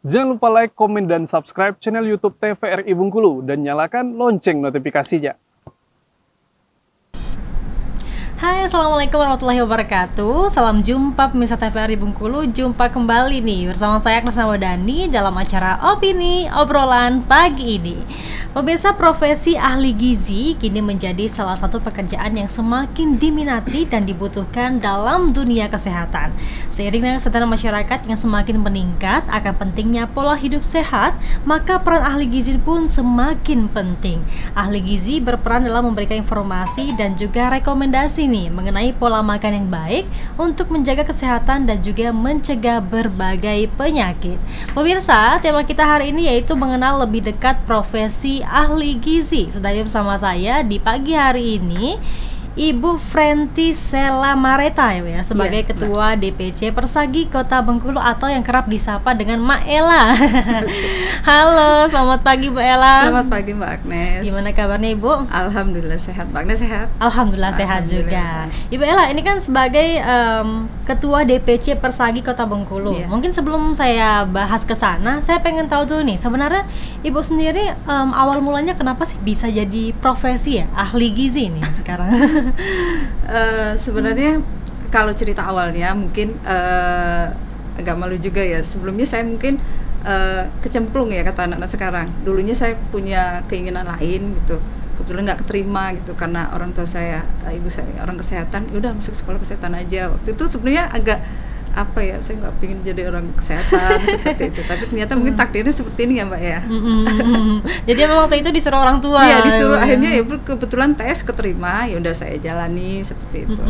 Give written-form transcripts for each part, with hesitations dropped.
Jangan lupa like, komen, dan subscribe channel YouTube TVRI Bengkulu dan nyalakan lonceng notifikasinya. Hai, Assalamualaikum warahmatullahi wabarakatuh. Salam jumpa pemirsa TVRI Bengkulu. Jumpa kembali nih bersama saya Krisna Wadani dalam acara Opini Obrolan Pagi ini. Pemirsa, profesi ahli gizi kini menjadi salah satu pekerjaan yang semakin diminati dan dibutuhkan dalam dunia kesehatan. Seiring dengan kesadaran masyarakat yang semakin meningkat akan pentingnya pola hidup sehat, maka peran ahli gizi pun semakin penting. Ahli gizi berperan dalam memberikan informasi dan juga rekomendasi nih mengenai pola makan yang baik untuk menjaga kesehatan dan juga mencegah berbagai penyakit. Pemirsa, tema kita hari ini yaitu mengenal lebih dekat profesi ahli gizi. Sudah bersama saya di pagi hari ini Ibu Frenti Sela Mareta ya, sebagai Ketua DPC Persagi Kota Bengkulu atau yang kerap disapa dengan Mak Ella. Halo, selamat pagi Bu Ella. Selamat pagi Mbak Agnes. Gimana kabarnya Ibu? Alhamdulillah sehat. Mbak Agnes sehat? Alhamdulillah sehat juga. Ibu Ella, ini kan sebagai Ketua DPC Persagi Kota Bengkulu. Mungkin sebelum saya bahas ke sana, saya pengen tahu dulu nih, sebenarnya Ibu sendiri awal mulanya kenapa sih bisa jadi profesi ya ahli gizi nih sekarang? Sebenarnya kalau cerita awalnya mungkin agak malu juga ya. Sebelumnya saya mungkin kecemplung ya kata anak-anak sekarang. Dulunya saya punya keinginan lain gitu. Kebetulan nggak keterima gitu karena orang tua saya, ibu saya orang kesehatan. Udah masuk sekolah kesehatan aja. Waktu itu sebenarnya agak apa ya, saya nggak pengen jadi orang kesehatan seperti itu, tapi ternyata mungkin takdirnya seperti ini ya Mbak ya. Jadi memang waktu itu disuruh orang tua. Iya, disuruh. Akhirnya ya kebetulan tes keterima, ya udah saya jalani seperti itu.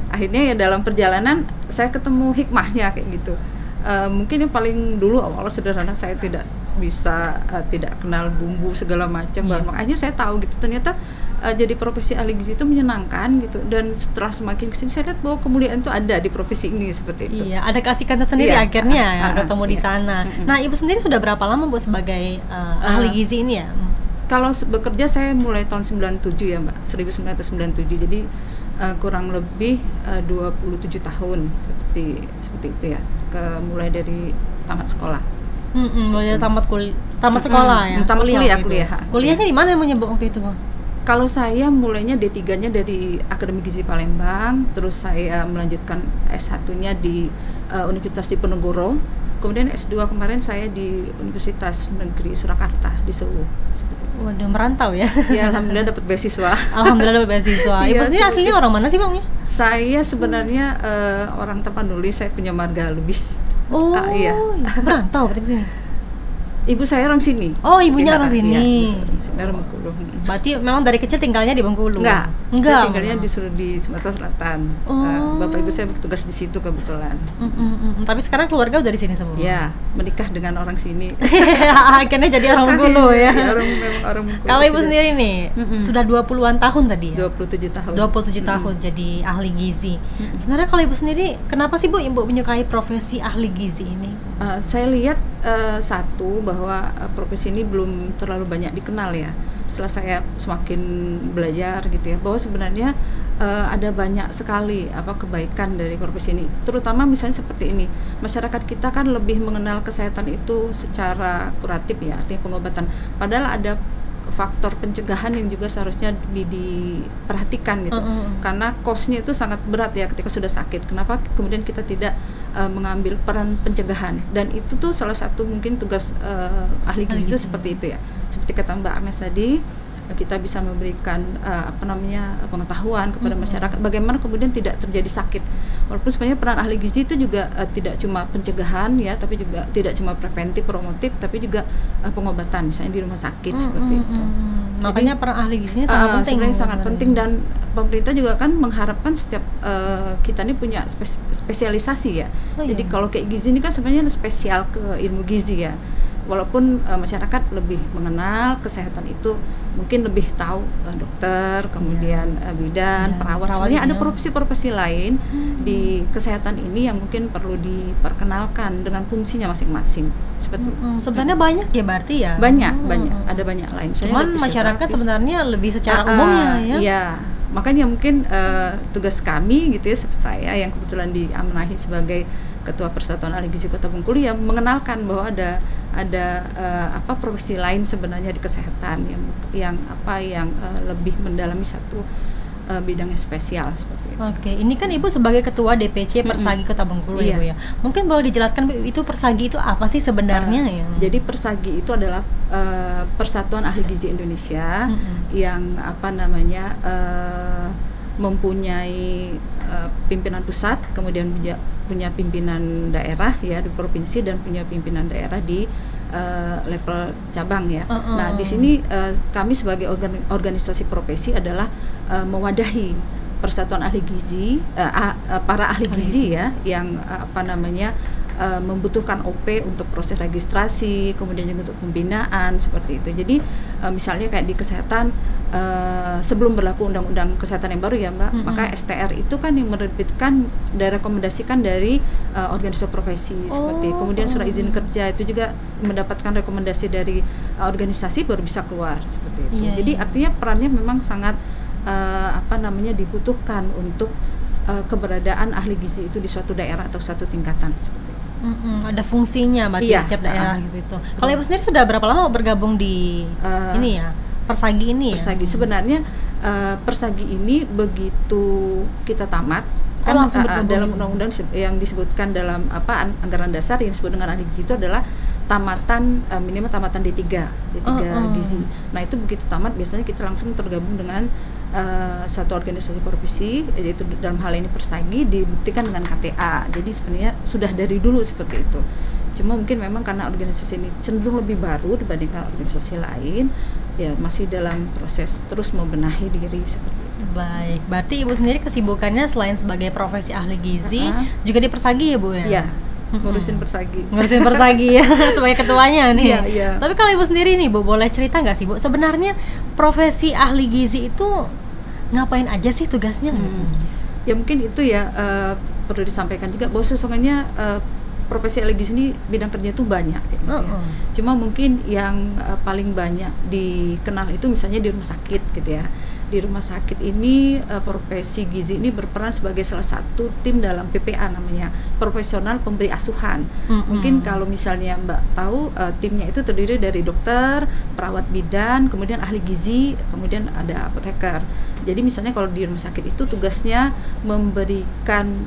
Akhirnya ya dalam perjalanan saya ketemu hikmahnya kayak gitu. Mungkin yang paling dulu awal sederhana, saya tidak bisa tidak kenal bumbu segala macam, makanya saya tahu gitu ternyata jadi profesi ahli gizi itu menyenangkan gitu. Dan setelah semakin kesini saya lihat bahwa kemuliaan itu ada di profesi ini seperti itu. Iya, ada keasikan tersendiri akhirnya ketemu di sana. Nah, Ibu sendiri sudah berapa lama Bu sebagai ahli gizi ini ya? Kalau bekerja saya mulai tahun 97 ya Mbak, 1997. Jadi kurang lebih 27 tahun seperti itu ya. Mulai dari tamat sekolah. Mulai tamat sekolah ya. Tamat kuliah. Kuliahnya di mana emangnya Bu waktu itu Bu? Kalau saya mulainya D3-nya dari Akademi Gizi Palembang, terus saya melanjutkan S1-nya di Universitas Diponegoro. Kemudian S2 kemarin saya di Universitas Negeri Surakarta di Solo. Waduh, merantau ya? Ya, alhamdulillah dapat beasiswa. Alhamdulillah dapat beasiswa. Ibu sendiri aslinya orang mana sih Bang? Saya sebenarnya orang Tapanuli, saya punya marga Lubis. Oh, iya. Merantau berarti ke sini. Ibu saya orang sini. Oh, ibunya orang sini. Iya, orang Bengkulu. Berarti memang dari kecil tinggalnya di Bengkulu? Enggak. Saya tinggalnya di Sumatera Selatan. Bapak ibu saya bertugas di situ kebetulan. Tapi sekarang keluarga udah di sini semua? Ya, menikah dengan orang sini. Akhirnya jadi orang Bengkulu ya? Orang Bengkulu. Kalau ibu sendiri nih, sudah 20-an tahun tadi ya? 27 tahun. 27 tahun jadi ahli gizi. Sebenarnya kalau ibu sendiri, kenapa sih Ibu menyukai profesi ahli gizi ini? Saya lihat satu bahwa profesi ini belum terlalu banyak dikenal ya. Setelah saya semakin belajar gitu ya, bahwa sebenarnya ada banyak sekali kebaikan dari profesi ini. Terutama misalnya seperti ini, masyarakat kita kan lebih mengenal kesehatan itu secara kuratif ya, artinya pengobatan. Padahal ada faktor pencegahan yang juga seharusnya diperhatikan gitu. Karena cost-nya itu sangat berat ya ketika sudah sakit. Kenapa kemudian kita tidak mengambil peran pencegahan? Dan itu tuh salah satu mungkin tugas ahli gizi itu seperti itu ya. Seperti kata Mbak Agnes tadi, kita bisa memberikan pengetahuan kepada masyarakat bagaimana kemudian tidak terjadi sakit. Walaupun sebenarnya peran ahli gizi itu juga tidak cuma pencegahan ya, tapi juga tidak cuma preventif, promotif, tapi juga pengobatan misalnya di rumah sakit seperti itu. Makanya peran ahli gizinya sangat penting. Sebenarnya sangat penting, dan pemerintah juga kan mengharapkan setiap kita ini punya spesialisasi ya. Jadi kalau kayak gizi ini kan sebenarnya spesial ke ilmu gizi ya. Walaupun masyarakat lebih mengenal kesehatan itu, mungkin lebih tahu dokter, kemudian bidan, perawat. Sebenarnya ada profesi-profesi lain di kesehatan ini yang mungkin perlu diperkenalkan dengan fungsinya masing-masing. Seperti sebenarnya banyak ya berarti ya? Banyak, ada banyak lain. Cuman masyarakat sebenarnya lebih secara umumnya ya? Iya, makanya mungkin tugas kami gitu ya, seperti saya yang kebetulan diamanahi sebagai Ketua Persatuan Ahli Gizi Kota Bengkulu ya, mengenalkan bahwa ada ada profesi lain sebenarnya di kesehatan yang lebih mendalami satu bidang yang spesial seperti itu. Oke, ini kan Ibu sebagai Ketua DPC Persagi Kota Bengkulu ya Bu ya. Mungkin boleh dijelaskan Bu, itu Persagi itu apa sih sebenarnya ya? Jadi Persagi itu adalah Persatuan Ahli Gizi Indonesia yang mempunyai pimpinan pusat, kemudian punya pimpinan daerah ya di provinsi, dan punya pimpinan daerah di level cabang ya. Nah di sini kami sebagai organisasi profesi adalah mewadahi Persatuan Ahli Gizi, para ahli gizi ya, yang membutuhkan OP untuk proses registrasi, kemudian juga untuk pembinaan seperti itu. Jadi misalnya kayak di kesehatan, sebelum berlaku undang-undang kesehatan yang baru ya Mbak, maka STR itu kan yang menerbitkan dan rekomendasikan dari organisasi profesi seperti. Kemudian surat izin kerja itu juga mendapatkan rekomendasi dari organisasi baru bisa keluar seperti itu. Jadi artinya perannya memang sangat dibutuhkan untuk keberadaan ahli gizi itu di suatu daerah atau suatu tingkatan seperti itu. Ada fungsinya berarti setiap daerah gitu. Kalau Ibu sendiri sudah berapa lama bergabung di ini ya, Persagi ini? Persagi sebenarnya Persagi ini begitu kita tamat kan dalam undang-undang yang disebutkan dalam anggaran dasar yang disebut dengan ahli gizi itu adalah tamatan minimal tamatan D3 gizi. Nah itu begitu tamat biasanya kita langsung tergabung dengan satu organisasi profesi, yaitu dalam hal ini Persagi, dibuktikan dengan KTA. Jadi sebenarnya sudah dari dulu seperti itu. Cuma mungkin memang karena organisasi ini cenderung lebih baru dibandingkan organisasi lain, ya masih dalam proses terus membenahi diri seperti itu. Baik, berarti Ibu sendiri kesibukannya selain sebagai profesi ahli gizi juga di Persagi ya Bu ya? Iya. Ngurusin Persagi ya sebagai ketuanya nih. Iya. Tapi kalau Ibu sendiri nih Bu, boleh cerita nggak sih Bu, sebenarnya profesi ahli gizi itu ngapain aja sih tugasnya? Ya mungkin itu ya perlu disampaikan juga bahwa sesungguhnya profesi ahli gizi ini bidang kerja itu banyak gitu ya. Cuma mungkin yang paling banyak dikenal itu misalnya di rumah sakit gitu ya. Di rumah sakit ini profesi gizi ini berperan sebagai salah satu tim dalam PPA, namanya profesional pemberi asuhan. Mungkin kalau misalnya Mbak tahu timnya itu terdiri dari dokter, perawat bidan, kemudian ahli gizi, kemudian ada apoteker. Jadi misalnya kalau di rumah sakit itu tugasnya memberikan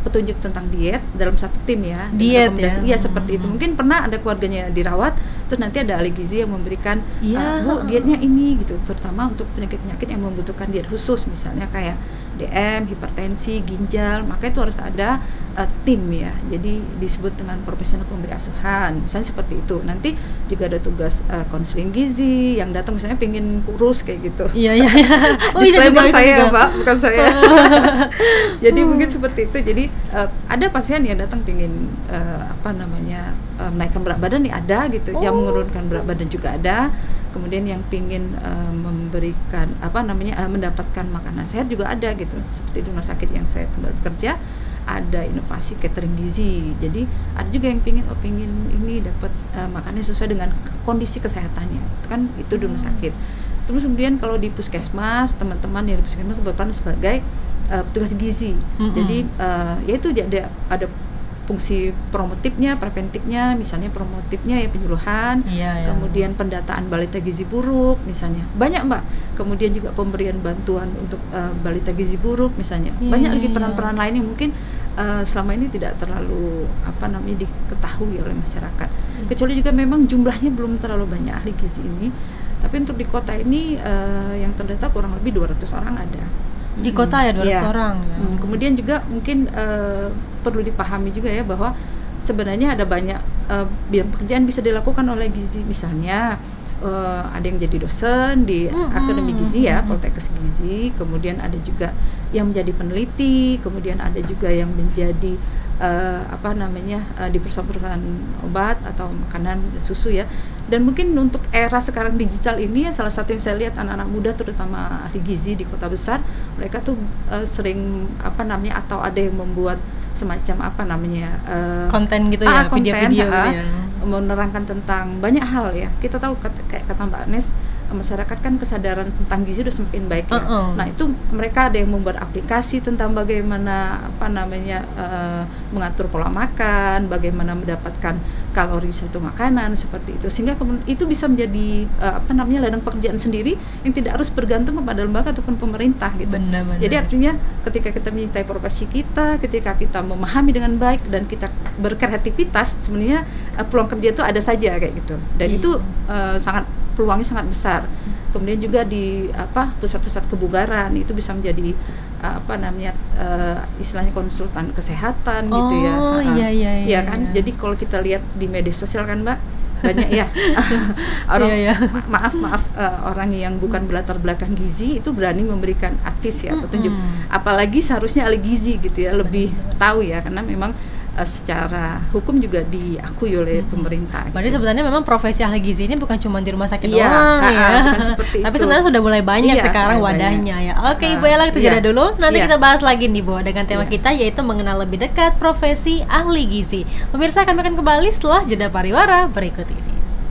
petunjuk tentang diet dalam satu tim ya. Diet ya? Iya seperti itu. Mungkin pernah ada keluarganya dirawat, terus nanti ada ahli gizi yang memberikan Bu dietnya ini gitu, terutama untuk penyakit-penyakit yang membutuhkan diet khusus, misalnya kayak DM, hipertensi, ginjal, maka itu harus ada tim ya. Jadi disebut dengan profesional pemberi asuhan, misalnya seperti itu. Nanti juga ada tugas konseling gizi yang datang misalnya pengen kurus kayak gitu. Iya. Disclaimer saya Mbak, bukan saya. Jadi mungkin seperti itu. Jadi ada pasien yang datang pengen menaikkan berat badan nih ada gitu, yang menurunkan berat badan juga ada. Kemudian yang pingin memberikan mendapatkan makanan sehat juga ada gitu. Seperti di rumah sakit yang saya tempat bekerja ada inovasi catering gizi. Jadi ada juga yang pingin ini dapat makanan sesuai dengan kondisi kesehatannya. Kan itu di rumah sakit. Terus kemudian kalau di puskesmas, teman-teman yang di puskesmas berperan sebagai petugas gizi. Jadi yaitu ada fungsi promotifnya, preventifnya, misalnya promotifnya ya penyuluhan, kemudian pendataan balita gizi buruk misalnya, banyak Mbak. Kemudian juga pemberian bantuan untuk balita gizi buruk misalnya. Banyak lagi peran-peran lain yang mungkin selama ini tidak terlalu diketahui oleh masyarakat. Kecuali juga memang jumlahnya belum terlalu banyak ahli gizi ini. Tapi untuk di kota ini yang terdata kurang lebih 200 orang ada. Di kota ya 200 orang ya. Kemudian juga mungkin perlu dipahami juga ya bahwa sebenarnya ada banyak bidang pekerjaan bisa dilakukan oleh gizi. Misalnya ada yang jadi dosen di akademi gizi ya, Poltekkes Gizi. Kemudian ada juga yang menjadi peneliti. Kemudian ada juga yang menjadi di perusahaan-perusahaan obat atau makanan susu ya. Dan mungkin untuk era sekarang digital ini ya, salah satu yang saya lihat anak-anak muda terutama ahli gizi di kota besar, mereka tuh sering atau ada yang membuat semacam konten gitu ya, video-video menerangkan tentang banyak hal ya. Kita tahu kayak kata Mbak Agnes, masyarakat kan kesadaran tentang gizi udah semakin baik ya. Nah itu mereka ada yang membuat aplikasi tentang bagaimana mengatur pola makan, bagaimana mendapatkan kalori satu makanan seperti itu, sehingga itu bisa menjadi ladang pekerjaan sendiri yang tidak harus bergantung kepada lembaga ataupun pemerintah gitu. Benar-benar. Jadi artinya ketika kita menyintai profesi kita, ketika kita memahami dengan baik dan kita berkreativitas, sebenarnya peluang kerja itu ada saja kayak gitu. Dan itu peluangnya sangat besar. Kemudian juga di pusat-pusat kebugaran itu bisa menjadi istilahnya konsultan kesehatan gitu ya. Iya kan. Jadi kalau kita lihat di media sosial kan Mbak, banyak ya orang maaf orang yang bukan berlatar belakang gizi itu berani memberikan advice ya, petunjuk. Apalagi seharusnya ahli gizi gitu ya, lebih tahu ya, karena memang secara hukum juga diakui oleh pemerintah. Berarti sebenarnya memang profesi ahli gizi ini bukan cuma di rumah sakit doang bukan seperti tapi itu. Sebenarnya sudah mulai banyak sekarang wadahnya ya. Oke, Ibu Ella, kita jeda dulu. Nanti kita bahas lagi nih Bu dengan tema kita, yaitu mengenal lebih dekat profesi ahli gizi. Pemirsa, kami akan kembali setelah jeda pariwara berikut ini.